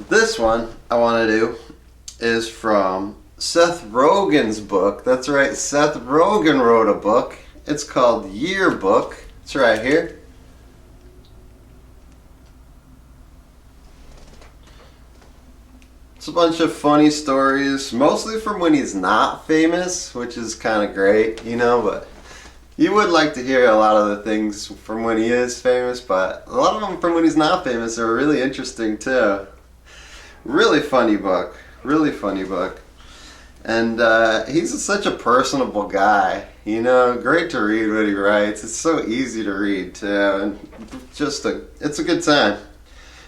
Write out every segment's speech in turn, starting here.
This one I want to do is from Seth Rogen's book. That's right, Seth Rogen wrote a book. It's called Yearbook. It's right here. It's a bunch of funny stories, mostly from when he's not famous, which is kind of great, but you would like to hear a lot of the things from when he is famous, but a lot of them from when he's not famous are really interesting too. Really funny book. Really funny book. And he's such a personable guy. Great to read what he writes. It's so easy to read too. And it's a good time.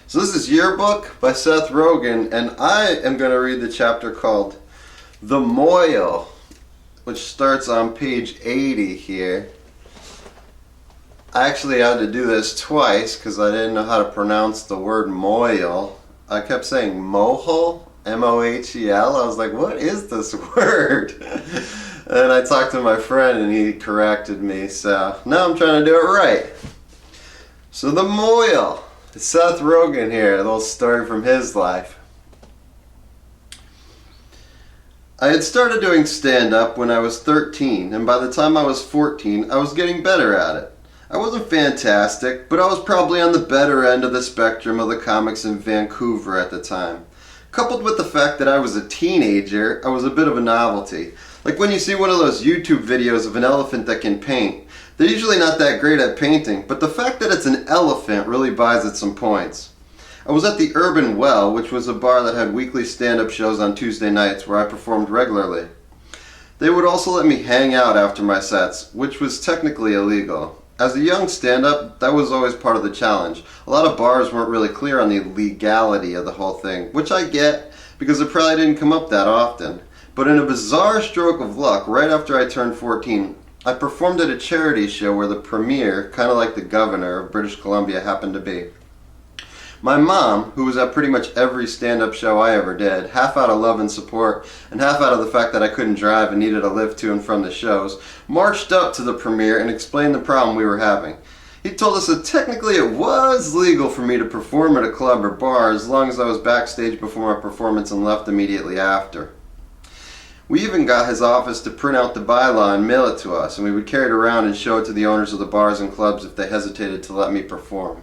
So this is Yearbook by Seth Rogen, and I am going to read the chapter called The Mohel, which starts on page 80 here. I actually had to do this twice because I didn't know how to pronounce the word Mohel. I kept saying Mohel, M-O-H-E-L. I was like, what is this word? And I talked to my friend and he corrected me, so now I'm trying to do it right. So The Mohel. It's Seth Rogen here, a little story from his life. I had started doing stand-up when I was 13, and by the time I was 14, I was getting better at it. I wasn't fantastic, but I was probably on the better end of the spectrum of the comics in Vancouver at the time. Coupled with the fact that I was a teenager, I was a bit of a novelty. Like when you see one of those YouTube videos of an elephant that can paint. They're usually not that great at painting, but the fact that it's an elephant really buys it some points. I was at the Urban Well, which was a bar that had weekly stand-up shows on Tuesday nights where I performed regularly. They would also let me hang out after my sets, which was technically illegal. As a young stand-up, that was always part of the challenge. A lot of bars weren't really clear on the legality of the whole thing, which I get, because it probably didn't come up that often. But in a bizarre stroke of luck, right after I turned 14, I performed at a charity show where the premier, kind of like the governor of British Columbia, happened to be. My mom, who was at pretty much every stand-up show I ever did, half out of love and support, and half out of the fact that I couldn't drive and needed a lift to and from the shows, marched up to the premier and explained the problem we were having. He told us that technically it was legal for me to perform at a club or bar as long as I was backstage before my performance and left immediately after. We even got his office to print out the bylaw and mail it to us, and we would carry it around and show it to the owners of the bars and clubs if they hesitated to let me perform.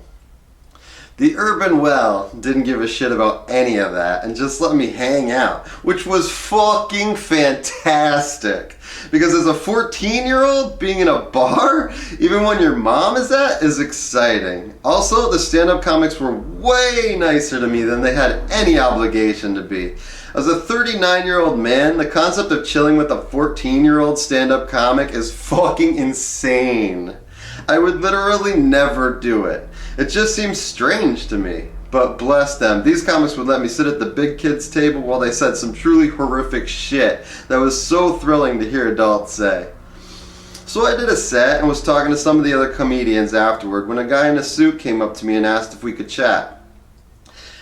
The Urban Well didn't give a shit about any of that and just let me hang out, which was fucking fantastic. Because as a 14-year-old, being in a bar, even when your mom is at, is exciting. Also, the stand-up comics were way nicer to me than they had any obligation to be. As a 39-year-old man, the concept of chilling with a 14-year-old stand-up comic is fucking insane. I would literally never do it. It just seems strange to me. But bless them, these comics would let me sit at the big kids table while they said some truly horrific shit that was so thrilling to hear adults say. So I did a set and was talking to some of the other comedians afterward when a guy in a suit came up to me and asked if we could chat.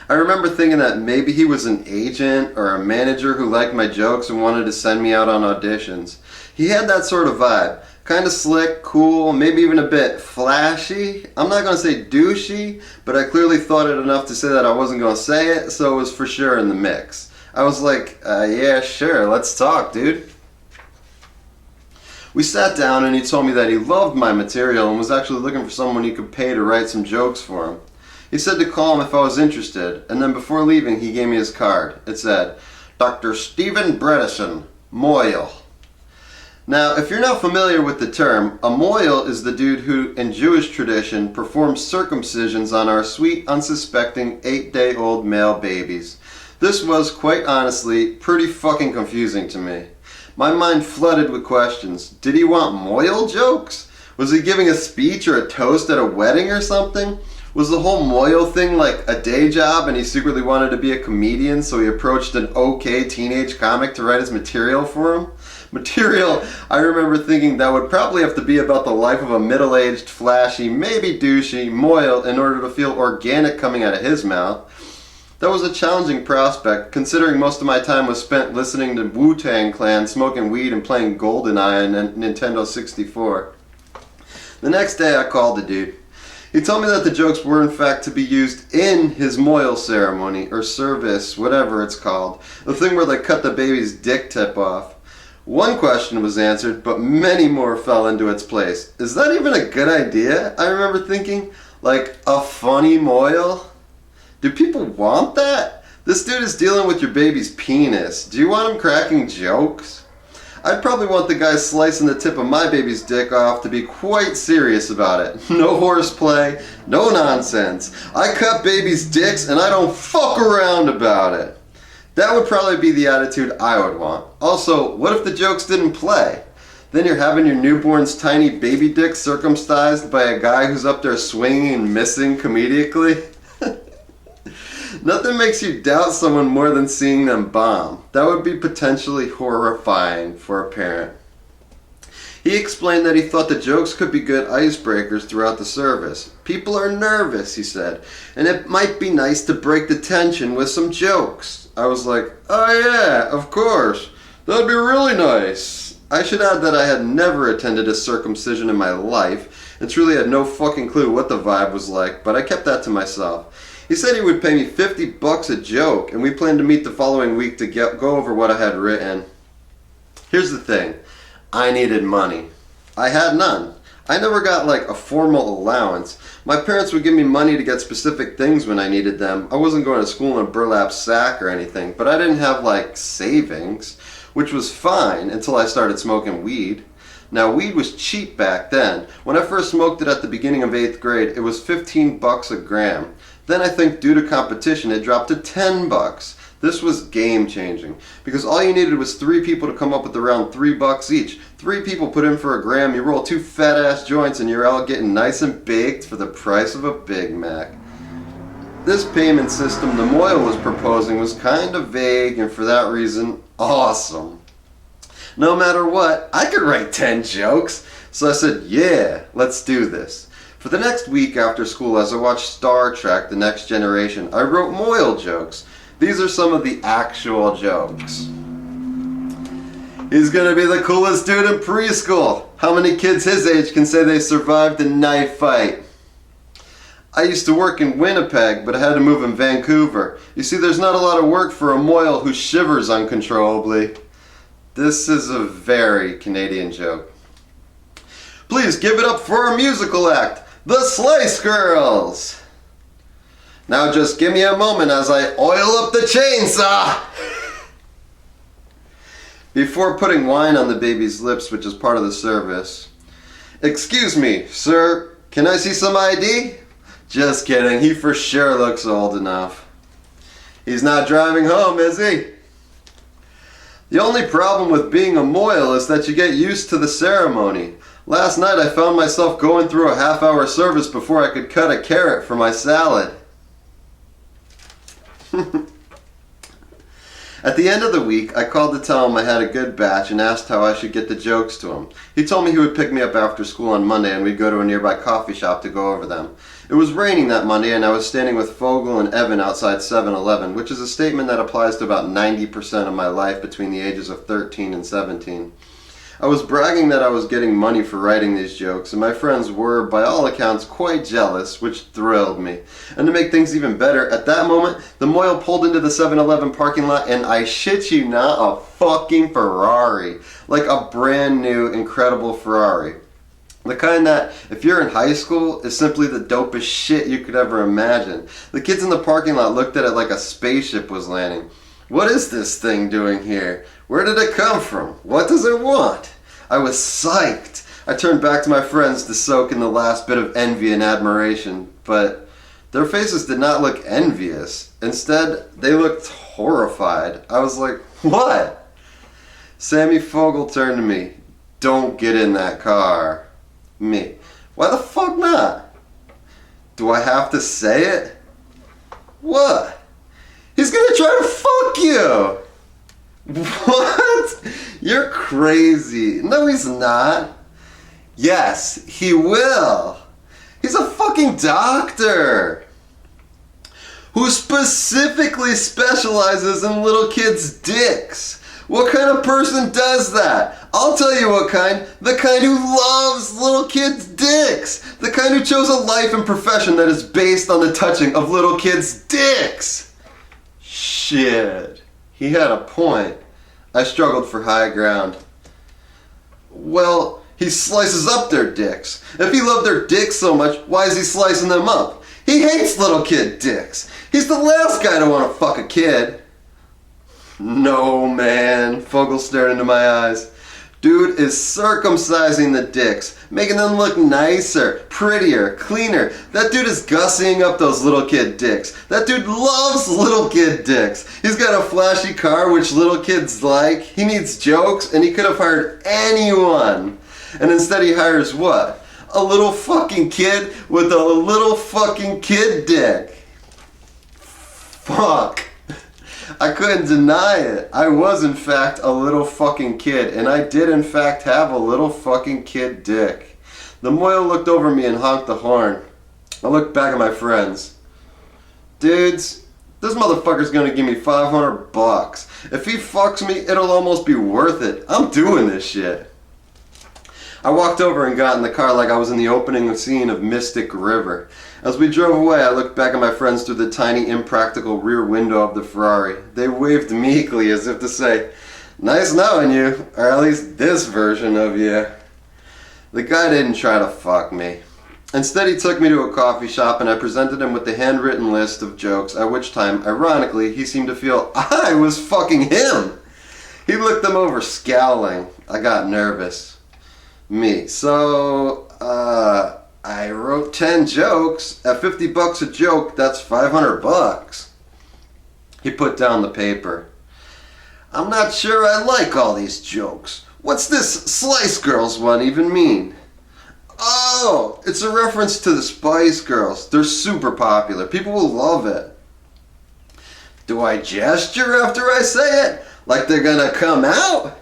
I remember thinking that maybe he was an agent or a manager who liked my jokes and wanted to send me out on auditions. He had that sort of vibe. Kind of slick, cool, maybe even a bit flashy. I'm not going to say douchey, but I clearly thought it enough to say that I wasn't going to say it, so it was for sure in the mix. I was like, yeah, sure, let's talk, dude. We sat down and he told me that he loved my material and was actually looking for someone he could pay to write some jokes for him. He said to call him if I was interested, and then before leaving he gave me his card. It said, Dr. Stephen Bredesen, Mohel. Now, if you're not familiar with the term, a Mohel is the dude who, in Jewish tradition, performs circumcisions on our sweet, unsuspecting 8-day-old male babies. This was, quite honestly, pretty fucking confusing to me. My mind flooded with questions. Did he want Mohel jokes? Was he giving a speech or a toast at a wedding or something? Was the whole Mohel thing like a day job and he secretly wanted to be a comedian, so he approached an okay teenage comic to write his material for him? Material I remember thinking that would probably have to be about the life of a middle-aged, flashy, maybe douchey Mohel in order to feel organic coming out of his mouth. That was a challenging prospect, considering most of my time was spent listening to Wu-Tang Clan, smoking weed, and playing GoldenEye on Nintendo 64. The next day I called the dude. He told me that the jokes were in fact to be used in his Mohel ceremony, or service, whatever it's called. The thing where they cut the baby's dick tip off. One question was answered, but many more fell into its place. Is that even a good idea? I remember thinking, like, a funny Mohel? Do people want that? This dude is dealing with your baby's penis. Do you want him cracking jokes? I'd probably want the guy slicing the tip of my baby's dick off to be quite serious about it. No horseplay, no nonsense. I cut babies' dicks and I don't fuck around about it. That would probably be the attitude I would want. Also, what if the jokes didn't play? Then you're having your newborn's tiny baby dick circumcised by a guy who's up there swinging and missing comedically? Nothing makes you doubt someone more than seeing them bomb. That would be potentially horrifying for a parent. He explained that he thought the jokes could be good icebreakers throughout the service. People are nervous, he said, and it might be nice to break the tension with some jokes. I was like, oh yeah, of course. That'd be really nice. I should add that I had never attended a circumcision in my life and truly had no fucking clue what the vibe was like, but I kept that to myself. He said he would pay me $50 a joke, and we planned to meet the following week to go over what I had written. Here's the thing. I needed money. I had none. I never got like a formal allowance. My parents would give me money to get specific things when I needed them. I wasn't going to school in a burlap sack or anything, but I didn't have like savings, which was fine until I started smoking weed. Now, weed was cheap back then. When I first smoked it at the beginning of 8th grade, it was $15 a gram. Then I think due to competition, it dropped to $10. This was game changing because all you needed was 3 people to come up with around $3 each. 3 people put in for a gram, you roll 2 fat ass joints and you're all getting nice and baked for the price of a Big Mac. This payment system the Mohel was proposing was kind of vague and for that reason, awesome. No matter what, I could write 10 jokes. So I said, yeah, let's do this. For the next week after school, as I watched Star Trek: The Next Generation, I wrote Mohel jokes. These are some of the actual jokes. He's gonna be the coolest dude in preschool. How many kids his age can say they survived a knife fight? I used to work in Winnipeg, but I had to move in Vancouver. You see, there's not a lot of work for a Mohel who shivers uncontrollably. This is a very Canadian joke. Please give it up for our musical act, the Slice Girls! Now just give me a moment as I oil up the chainsaw! Before putting wine on the baby's lips, which is part of the service. Excuse me, sir, can I see some ID? Just kidding, he for sure looks old enough. He's not driving home, is he? The only problem with being a Mohel is that you get used to the ceremony. Last night I found myself going through a half-hour service before I could cut a carrot for my salad. At the end of the week, I called to tell him I had a good batch and asked how I should get the jokes to him. He told me he would pick me up after school on Monday and we'd go to a nearby coffee shop to go over them. It was raining that Monday and I was standing with Fogel and Evan outside 7-Eleven, which is a statement that applies to about 90% of my life between the ages of 13 and 17. I was bragging that I was getting money for writing these jokes, and my friends were, by all accounts, quite jealous, which thrilled me. And to make things even better, at that moment, the Mohel pulled into the 7-Eleven parking lot, and I shit you not, a fucking Ferrari. Like a brand new, incredible Ferrari. The kind that, if you're in high school, is simply the dopest shit you could ever imagine. The kids in the parking lot looked at it like a spaceship was landing. What is this thing doing here? Where did it come from? What does it want? I was psyched. I turned back to my friends to soak in the last bit of envy and admiration, but their faces did not look envious. Instead, they looked horrified. I was like, what? Sammy Fogel turned to me. Don't get in that car. Me. Why the fuck not? Do I have to say it? What? He's gonna try to fuck you! What? You're crazy. No, he's not. Yes, he will. He's a fucking doctor who specifically specializes in little kids' dicks. What kind of person does that? I'll tell you what kind. The kind who loves little kids' dicks. The kind who chose a life and profession that is based on the touching of little kids' dicks. Shit. He had a point. I struggled for high ground. Well, he slices up their dicks. If he loved their dicks so much, why is he slicing them up? He hates little kid dicks. He's the last guy to want to fuck a kid. No, man. Fogel stared into my eyes. Dude is circumcising the dicks, making them look nicer, prettier, cleaner. That dude is gussying up those little kid dicks. That dude loves little kid dicks. He's got a flashy car, which little kids like. He needs jokes, and he could have hired anyone. And instead he hires what? A little fucking kid with a little fucking kid dick. Fuck. I couldn't deny it. I was in fact a little fucking kid, and I did in fact have a little fucking kid dick. The Mohel looked over me and honked the horn. I looked back at my friends. Dudes, this motherfucker's gonna give me $500. If he fucks me, it'll almost be worth it. I'm doing this shit. I walked over and got in the car like I was in the opening scene of Mystic River. As we drove away, I looked back at my friends through the tiny, impractical rear window of the Ferrari. They waved meekly as if to say, "Nice knowing you, or at least this version of you." The guy didn't try to fuck me. Instead, he took me to a coffee shop and I presented him with the handwritten list of jokes, at which time, ironically, he seemed to feel I was fucking him. He looked them over, scowling. I got nervous. I wrote 10 jokes. At $50 a joke, that's $500. He put down the paper. I'm not sure I like all these jokes. What's this Slice Girls one even mean? Oh, it's a reference to the Spice Girls. They're super popular. People will love it. Do I gesture after I say it? Like they're gonna come out?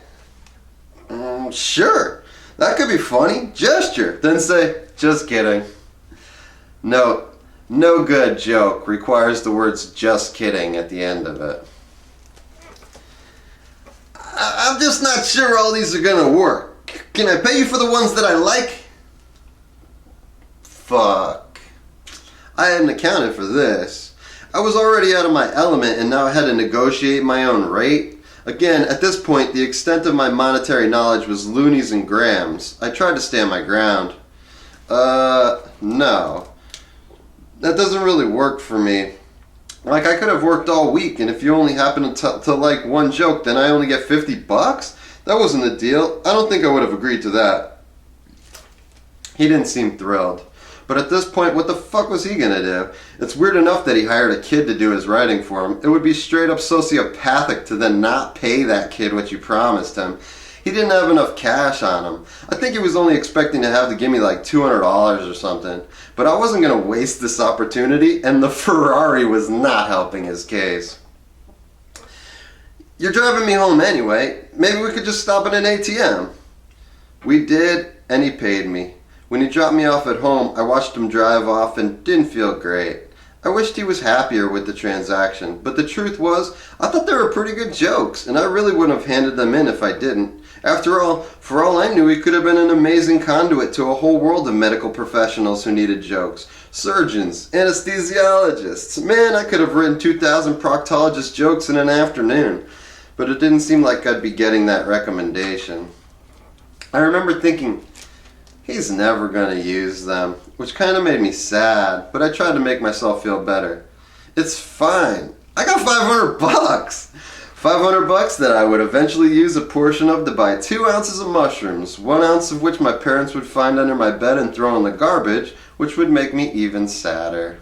Sure. That could be funny. Gesture. Then say, just kidding. Note, no good joke requires the words just kidding at the end of it. I'm just not sure all these are gonna work. Can I pay you for the ones that I like? Fuck. I hadn't accounted for this. I was already out of my element and now I had to negotiate my own rate. Again, at this point, the extent of my monetary knowledge was loonies and grams. I tried to stand my ground. No. That doesn't really work for me. Like, I could have worked all week, and if you only happen to like one joke, then I only get $50? That wasn't a deal. I don't think I would have agreed to that. He didn't seem thrilled. But at this point, what the fuck was he gonna do? It's weird enough that he hired a kid to do his writing for him. It would be straight up sociopathic to then not pay that kid what you promised him. He didn't have enough cash on him. I think he was only expecting to have to give me like $200 or something. But I wasn't gonna waste this opportunity, and the Ferrari was not helping his case. You're driving me home anyway. Maybe we could just stop at an ATM. We did, and he paid me. When he dropped me off at home, I watched him drive off and didn't feel great. I wished he was happier with the transaction, but the truth was, I thought they were pretty good jokes, and I really wouldn't have handed them in if I didn't. After all, for all I knew, he could have been an amazing conduit to a whole world of medical professionals who needed jokes. Surgeons, anesthesiologists. Man, I could have written 2,000 proctologist jokes in an afternoon. But it didn't seem like I'd be getting that recommendation. I remember thinking, he's never gonna use them, which kind of made me sad, but I tried to make myself feel better. It's fine. I got $500. $500 that I would eventually use a portion of to buy 2 ounces of mushrooms, 1 ounce of which my parents would find under my bed and throw in the garbage, which would make me even sadder.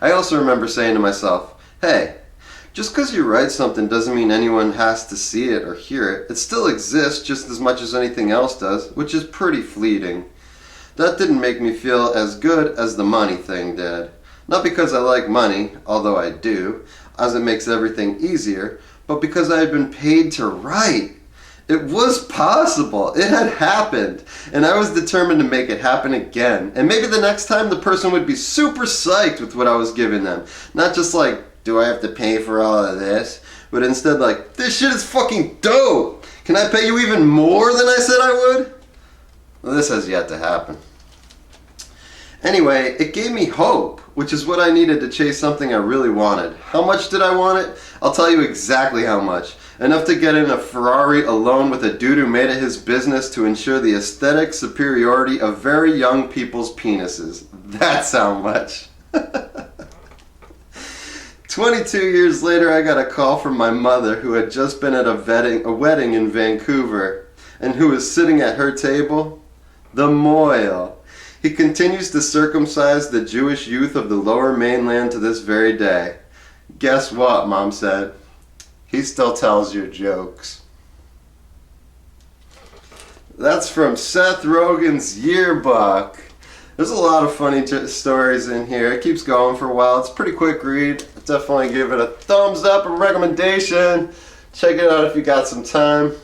I also remember saying to myself, hey, just because you write something doesn't mean anyone has to see it or hear it. It still exists just as much as anything else does, which is pretty fleeting. That didn't make me feel as good as the money thing did. Not because I like money, although I do, as it makes everything easier, but because I had been paid to write. It was possible. It had happened. And I was determined to make it happen again. And maybe the next time the person would be super psyched with what I was giving them. Not just like, do I have to pay for all of this? But instead like, this shit is fucking dope. Can I pay you even more than I said I would? Well, this has yet to happen. Anyway, it gave me hope, which is what I needed to chase something I really wanted. How much did I want it? I'll tell you exactly how much. Enough to get in a Ferrari alone with a dude who made it his business to ensure the aesthetic superiority of very young people's penises. That's how much. 22 years later, I got a call from my mother, who had just been at a wedding in Vancouver, and who was sitting at her table. The Mohel. He continues to circumcise the Jewish youth of the Lower Mainland to this very day. Guess what, Mom said? He still tells your jokes. That's from Seth Rogen's Yearbook. There's a lot of funny stories in here. It keeps going for a while. It's a pretty quick read. Definitely give it a thumbs up, a recommendation. Check it out if you got some time.